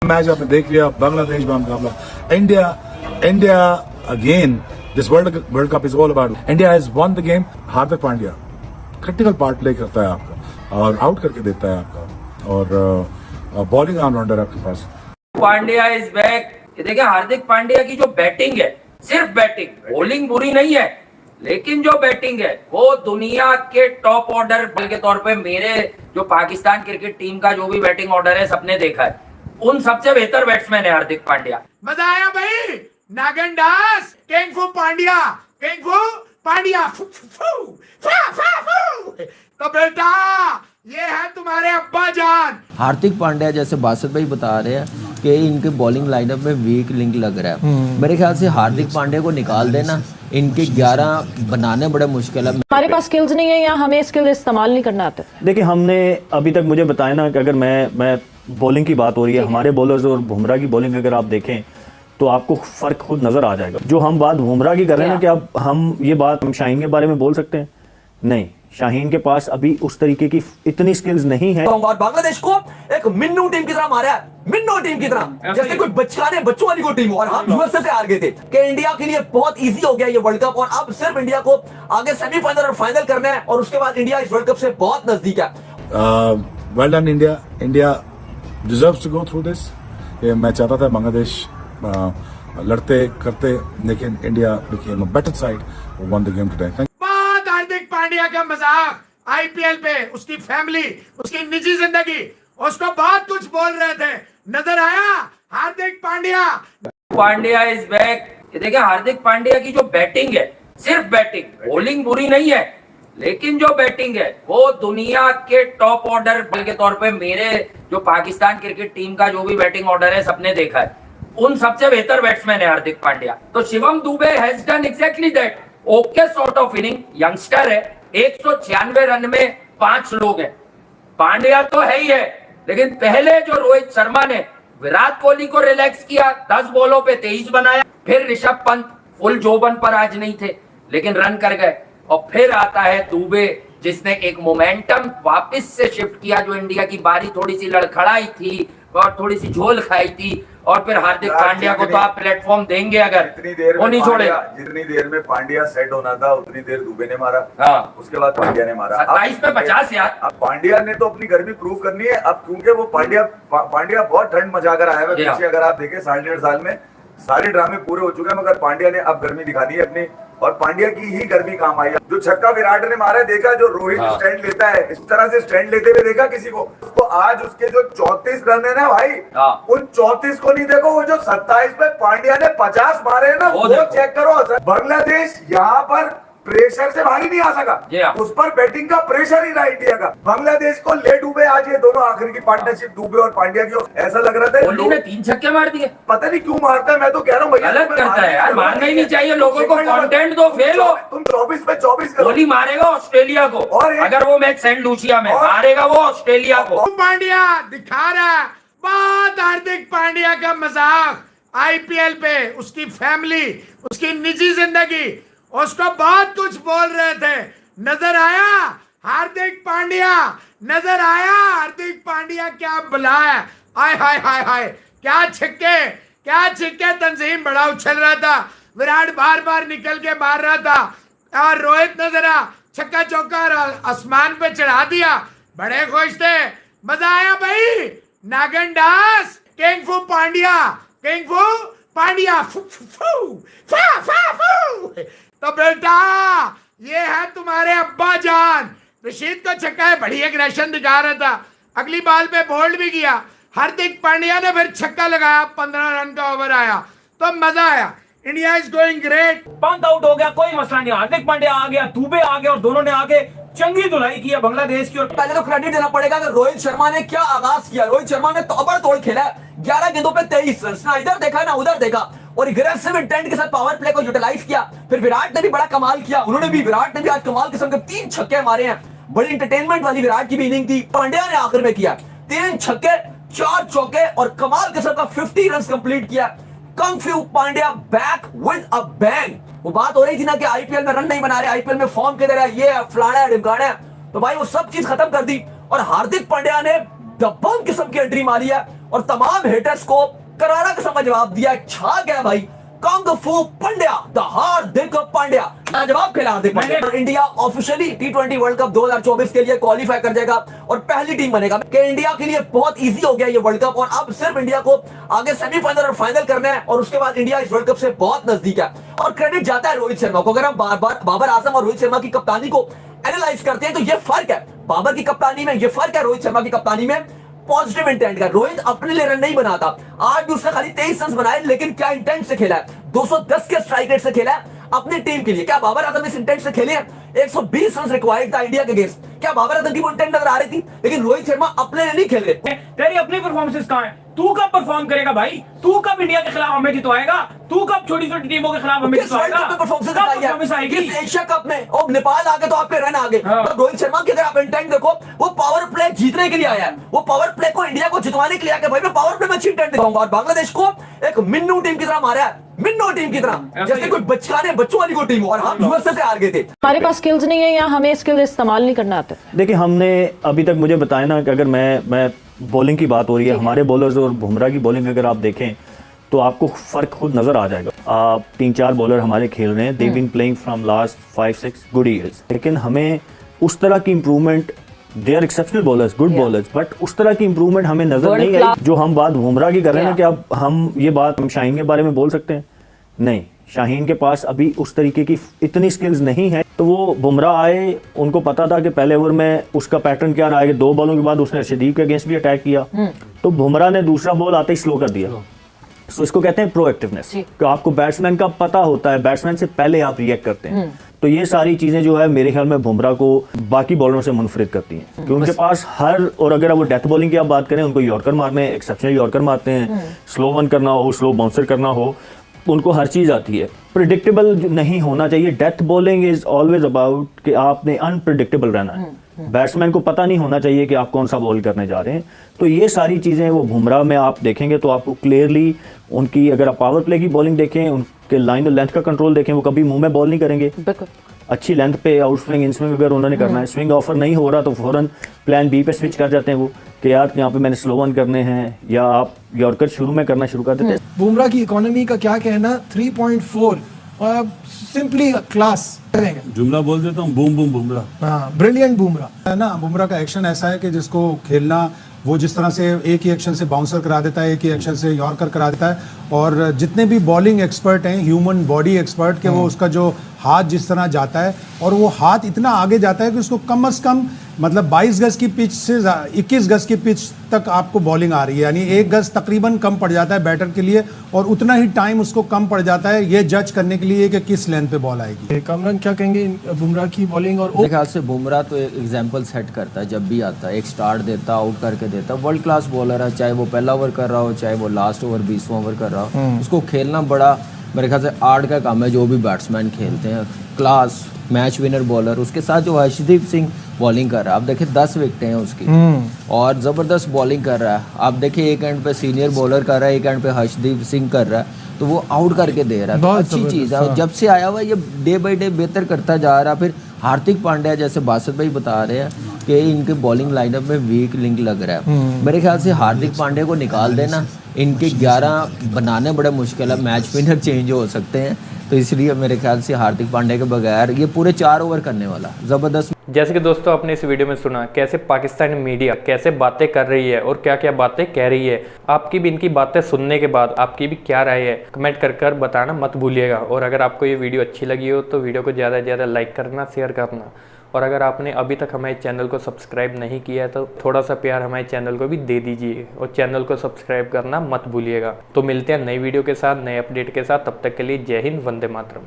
Match आपने देख लिया, बांग्लादेश का मुकाबला, India again, this world cup is all about India has one the game. Hardik Pandya critical part play करता है आपका और आउट करके देता है आपका, और बॉलिंग ऑलराउंडर आपके पास। Pandya is back. ये देखिए हार्दिक पांड्या की जो बैटिंग है, सिर्फ बैटिंग, बॉलिंग बुरी नहीं है, लेकिन जो बैटिंग है वो दुनिया के टॉप ऑर्डर के तौर पे, मेरे जो पाकिस्तान क्रिकेट टीम का जो भी बैटिंग ऑर्डर है सबने देखा है, उन सबसे बेहतर बैट्समैन है हार्दिक पांड्या। मजा आया भाई, नागन दास, किंग फू पांड्या, किंग फू पांड्या, फू फू फा फा फू। तो बेटा ये है तुम्हारे अब्बा जान। हार्दिक पांड्या, जैसे बासत भाई बता रहे हैं कि इनके बॉलिंग लाइनअप में वीक लिंक लग रहा है, मेरे ख्याल से हार्दिक पांड्या को निकाल देना, इनके 11 बनाने बड़ा मुश्किल है। हमारे पास स्किल्स नहीं है या हमें स्किल इस्तेमाल नहीं करना आता। देखिए हमने अभी तक, मुझे बताया ना कि अगर मैं बॉलिंग की बात हो रही है, हमारे बॉलर्स और बुमराह की बॉलिंग अगर आप देखें तो आपको फर्क खुद नजर आ जाएगा। जो हम बात बुमराह की कर रहे हैं ना, कि अब हम ये बात हम शाहीन के बारे में बोल सकते हैं, नहीं, शाहीन के पास अभी उस तरीके की इतनी स्किल्स नहीं है। और बांग्लादेश को एक मिन्नू टीम की तरह मारा है, मिन्नू टीम की तरह, जैसे कोई बच्चों वाली कोई टीम हो, और हम यूएसए से हार गए थे कि इंडिया के लिए बहुत इजी हो गया ये वर्ल्ड कप, और अब सिर्फ इंडिया को आगे सेमीफाइनल और फाइनल करना है, और उसके बाद इंडिया इस वर्ल्ड कप से बहुत नजदीक है। Well done India, India deserves to go through this. मैं चाहता था बांग्लादेश लड़ते करते, लेकिन India became a better side, won the game today. बात हार्दिक पांड्या का मजाक आईपीएल पे, उसकी फैमिली, उसकी निजी जिंदगी, उसको बहुत कुछ बोल रहे थे, नजर आया हार्दिक पांड्या। Pandya is back. ये देखिए हार्दिक पांड्या की जो बैटिंग है, सिर्फ बैटिंग, बॉलिंग बुरी नहीं है, लेकिन जो बैटिंग है वो दुनिया के टॉप ऑर्डर के तौर पे, मेरे जो पाकिस्तान क्रिकेट टीम का जो भी बैटिंग ऑर्डर है सबने देखा है, उन सबसे बेहतर बैट्समैन है हार्दिक पांड्या। तो Shivam Dubey has done exactly that. Okay sort of inning, youngster है, 196 रन में 5 लोग हैं। पांड्या तो है ही है, लेकिन पहले जो रोहित शर्मा ने विराट कोहली को रिलैक्स किया, 10 बॉलों पे 23 बनाया, फिर ऋषभ पंत फुल जोबन पर आज नहीं थे लेकिन रन कर गए, और फिर आता है दुबे जिसने एक मोमेंटम वापस से शिफ्ट किया, जो इंडिया की बारी थोड़ी सी लड़खड़ाई थी और थोड़ी सी झोल खाई थी, और फिर हार्दिक पांड्या को तो आप प्लेटफॉर्म देंगे अगर, वो नहीं छोड़ेगा। जितनी देर में पांड्या सेट होना था उतनी देर दुबे ने मारा, हाँ, उसके बाद पांड्या ने मारा 27 पे 50 यार। अब पांड्या ने तो अपनी गर्मी प्रूव करनी है अब, क्योंकि वो पांड्या बहुत ठंड मचा कर आया है पीछे। अगर आप देखें 1.5 साल में सारे ड्रामे पूरे हो चुके हैं, मगर पांड्या ने अब गर्मी दिखानी है अपनी, और पांड्या की ही गर्मी काम आई है। जो छक्का विराट ने मारा देखा, जो रोहित स्टैंड लेता है, इस तरह से स्टैंड लेते हुए देखा किसी को? तो आज उसके जो 34 रन है ना भाई, उन 34 को नहीं देखो, वो जो 27 पे पांड्या ने 50 मारे हैं ना, वो चेक करो। बांग्लादेश यहाँ पर प्रेशर से बाहर ही नहीं आ सका, उस पर बैटिंग का प्रेशर ही रहा इंडिया का। बांग्लादेश को ले डूबे आज ये दोनों, आखिर की पार्टनरशिप दुबे और पांड्या की, ऐसा लग रहा था कोहली ने 3 छक्के मार दिए। पता नहीं क्यों मारता है, मैं तो कह रहा हूँ गलत करता है यार, मारना ही नहीं चाहिए, लोगों को कंटेंट दो, फेल हो। तुम 24 पे 24 करो। कोहली मारेगा ऑस्ट्रेलिया को, और अगर वो मैच सेंट लूसिया में मारेगा वो ऑस्ट्रेलिया को। पांड्या दिखा रहा बात हार्दिक पांड्या का मजाक आईपीएल पे, उसकी फैमिली, उसकी निजी जिंदगी, उसको बहुत कुछ बोल रहे थे, नजर आया हार्दिक पांड्या, नजर आया हार्दिक पांड्या, क्या बुलाया, हाय हाय हाय हाय, क्या छिक्के, तंजीम बड़ा उछल रहा था, विराट बार बार निकल के मार रहा था, और रोहित ने जरा छक्का चौका आसमान पे चढ़ा दिया, बड़े खुश थे, मजा आया भाई। नागन दास, किंग फू पांड्या, किंग फू पांड्या, फू फू फा फा फू। तो बेटा ये है तुम्हारे अब्बा जान। रशीद का छक्का है, बड़ी एग्रेशन दिखा रहा था, अगली बॉल पे बोल्ड भी किया, हार्दिक पांड्या ने फिर छक्का लगाया, 15 रन का ओवर आया, तो मजा आया। India is going great. Pant out हो गया, कोई मसला नहीं, हार्दिक पांड्या आ गया, दुबे आ गया, और दोनों ने आगे चंगी धुलाई की है बांग्लादेश की। और पहले तो क्रेडिट देना पड़ेगा कि रोहित शर्मा ने क्या आगाज किया। रोहित शर्मा ने ताबड़तोड़ खेला, 11 गेंदों पे 23 रन, ना इधर देखा ना उधर देखा, और एग्रेसिव इंटेंट के साथ पावर प्ले को यूटिलाइज किया। फिर विराट ने भी बड़ा कमाल किया, विराट ने भी आज कमाल किस्म के 3 छक्के मारे हैं, बड़ी एंटरटेनमेंट वाली विराट की भी इनिंग थी। पांड्या ने आखिर में किया 3 छक्के 4 चौके और कमाल किस्म का 50 रन कंप्लीट किया। कंग फू Pandya back with a bang. वो बात हो रही थी ना कि आईपीएल में रन नहीं बना रहे, आईपीएल में फॉर्म किधर है, ये फलाना है ढिमकाना है, तो भाई वो सब चीज खत्म कर दी, और हार्दिक पांड्या ने दबंग किस्म की एंट्री मारी है। और तमाम हेटर्स को करारा का समझ जवाब दिया। छा गया भाई कंग फू पंड्या, द हार्दिक पांड्या, लाजवाब खेला हार्दिक पांड्या। और India officially T20 world cup 2024 के लिए क्वालिफाई कर जाएगा और पहली टीम बनेगा कि इंडिया के लिए बहुत इजी हो गया ये वर्ल्ड कप। और अब सिर्फ इंडिया को आगे सेमीफाइनल और फाइनल करना है और उसके बाद इंडिया इस वर्ल्ड कप से बहुत नजदीक है। और क्रेडिट जाता है रोहित शर्मा को। अगर हम बाबर आजम और रोहित शर्मा की कप्तानी को एनालाइज करते हैं तो ये फर्क है बाबर की कप्तानी में, ये फर्क है रोहित शर्मा की कप्तानी में पॉजिटिव इंटेंट का। रोहित अपने लिए रन नहीं बनाता, आज भी उसने खाली 23 रन बनाए, लेकिन क्या इंटेंट से खेला है, 210 के स्ट्राइक रेट से खेला है अपनी टीम के लिए। क्या बाबर आजम इस इंटेंट से खेले हैं? 120 रन रिक्वायर्ड था इंडिया के अगेंस्ट, क्या बाबर आजम की वो इंटेंट नजर आ रही थी? लेकिन रोहित शर्मा अपने लिए नहीं खेल रहे। तेरी अपनी परफॉर्मेंसेस कहां है? तू कब परफॉर्म करेगा भाई? तू कब इंडिया के खिलाफ हमें जितवाएगा? तू कब छोटी छोटी टीमों के खिलाफ हमें जितवाएगा? परफॉर्मेंस आएगी एशिया कप में और नेपाल आगे तो आपके रन आगे। तो रोहित शर्मा की अगर आप इंटेंट देखो, वो पावर प्ले जीतने के लिए आया है, वो पावर प्ले को इंडिया को जितवाने के लिए आया। भाई मैं पावर प्ले में अच्छी इंटेंट दिखाऊंगा और बांग्लादेश को एक मिन्नू टीम की तरह मारा है, मिन्नू टीम की तरह, जैसे कोई बच्चों वाली कोई टीम हो। और हम यूएसए से हार गए थे। हमारे पास स्किल्स नहीं है या हमें स्किल इस्तेमाल नहीं करना आता। देखिए हमने अभी तक, मुझे बताया ना कि अगर मैं बॉलिंग की बात हो रही है, हमारे बॉलर्स और बुमराह की बॉलिंग अगर आप देखें तो आपको फ़र्क खुद नज़र आ जाएगा। 3-4 बॉलर हमारे खेल रहे हैं, they been playing from last 5-6 good years, लेकिन हमें उस तरह की improvement, they are exceptional bowlers, good bowlers, but उस तरह की इंप्रूवमेंट हमें नज़र नहीं आई जो हम बात बुमराह की कर रहे हैं ना। कि अब हम ये बात हम शाहीन के बारे में बोल सकते हैं? नहीं, शाहीन के पास अभी उस तरीके की इतनी स्किल्स नहीं है। तो वो बुमराह आए, उनको पता था कि पहले ओवर में उसका पैटर्न क्या रहा है, 2 बॉलों के बाद उसने अर्शदीप के अगेंस्ट भी अटैक किया, तो बुमराह ने दूसरा बॉल आते ही स्लो कर दिया। सो इसको कहते हैं प्रोएक्टिवनेस, कि आपको बैट्समैन का पता होता है, बैट्समैन से पहले आप रिएक्ट करते हैं। तो ये सारी चीजें जो है मेरे ख्याल में बुमराह को बाकी बॉलरों से मुनफरिद करती हैं, क्योंकि उनके पास और अगर वो डेथ बॉलिंग की आप बात करें, उनको यॉर्कर मारने, एक्सेप्शनल यॉर्कर मारते हैं, स्लो वन करना हो, स्लो बाउंसर करना हो, उनको हर चीज़ आती है। प्रिडिक्टेबल नहीं होना चाहिए। Death bowling is always about कि आपने अनप्रिडिक्टेबल रहना है। बैट्समैन को पता नहीं होना चाहिए कि आप कौन सा बॉल करने जा रहे हैं। तो ये सारी चीज़ें वो बुमराह में आप देखेंगे तो आपको क्लियरली उनकी, अगर आप पावर प्ले की बॉलिंग देखें, उनके लाइन और लेंथ का कंट्रोल देखें, वो कभी मुंह में बॉल नहीं करेंगे। अच्छी लेंथ पे आउट स्विंग, इन स्विंग अगर उन्होंने करना है, स्विंग ऑफर नहीं हो रहा तो फौरन प्लान बी पे स्विच कर जाते हैं वो, कि यार यहाँ पे मैंने स्लो वन करने हैं, या आप यॉर्कर शुरू में करना शुरू कर देते हैं। बुमराह की इकोनॉमी का क्या कहना? 3.4 और सिंपली क्लास करेंगे। जुमला बोल देता हूँ, बूम बूम बुमराह। हाँ, ब्रिलियंट बुमराह है ना। बुमराह का एक्शन ऐसा है कि जिसको खेलना, वो जिस तरह से एक ही एक्शन से बाउंसर करा देता है, एक ही एक्शन से यॉर्कर करा देता है। और जितने भी बॉलिंग एक्सपर्ट हैं, ह्यूमन बॉडी एक्सपर्ट, के वो उसका जो हाथ जिस तरह जाता है, और वो हाथ इतना आगे जाता है कि उसको कम से कम मतलब 22 गज की पिच से 21 गज की पिच तक आपको बॉलिंग आ रही है, यानी 1 गज तकरीबन कम पड़ जाता है बैटर के लिए, और उतना ही टाइम उसको कम पड़ जाता है ये जज करने के लिए कि किस लेंथ पे बॉल आएगी। कामरान क्या कहेंगे बुमराह की बॉलिंग? और मेरे ख्याल से बुमराह तो एक एग्जाम्पल सेट करता है, जब भी आता है एक स्टार्ट देता, आउट करके देता। वर्ल्ड क्लास बॉलर है, चाहे वो पहला ओवर कर रहा हो, चाहे वो लास्ट ओवर 20वां ओवर कर रहा हो, उसको खेलना बड़ा मेरे ख्याल से आर्ट का काम है। जो भी बैट्समैन खेलते हैं, क्लास मैच विनर बॉलर, उसके साथ जो हर्षदीप सिंह बॉलिंग कर रहा है, आप देखिए 10 विकेटें हैं उसकी, और ज़बरदस्त बॉलिंग कर रहा है। आप देखिए एक एंड पे सीनियर बॉलर कर रहा है, एक एंड पे हर्षदीप सिंह कर रहा है, तो वो आउट करके दे रहा है। तो अच्छी चीज़ है, जब से आया हुआ ये डे बाई डे बेहतर करता जा रहा है। फिर हार्दिक पांड्या, जैसे बासित भाई बता रहे हैं कि इनके बॉलिंग लाइनअप में वीक लिंक लग रहा है, मेरे ख्याल से हार्दिक पांड्या को निकाल देना, इनके 11 बनाने बड़ा मुश्किल है, मैच विनर चेंज हो सकते हैं। तो इसलिए मेरे ख्याल से हार्दिक पांड्या के बगैर ये पूरे 4 ओवर करने वाला ज़बरदस्त। जैसे कि दोस्तों आपने इस वीडियो में सुना कैसे पाकिस्तानी मीडिया कैसे बातें कर रही है और क्या क्या बातें कह रही है। आपकी भी इनकी बातें सुनने के बाद आपकी भी क्या राय है, कमेंट कर बताना मत भूलिएगा। और अगर आपको ये वीडियो अच्छी लगी हो तो वीडियो को ज़्यादा से ज़्यादा लाइक करना, शेयर करना, और अगर आपने अभी तक हमारे चैनल को सब्सक्राइब नहीं किया है तो थोड़ा सा प्यार हमारे चैनल को भी दे दीजिए, और चैनल को सब्सक्राइब करना मत भूलिएगा। तो मिलते हैं नई वीडियो के साथ, नए अपडेट के साथ, तब तक के लिए जय हिंद, वंदे मातरम।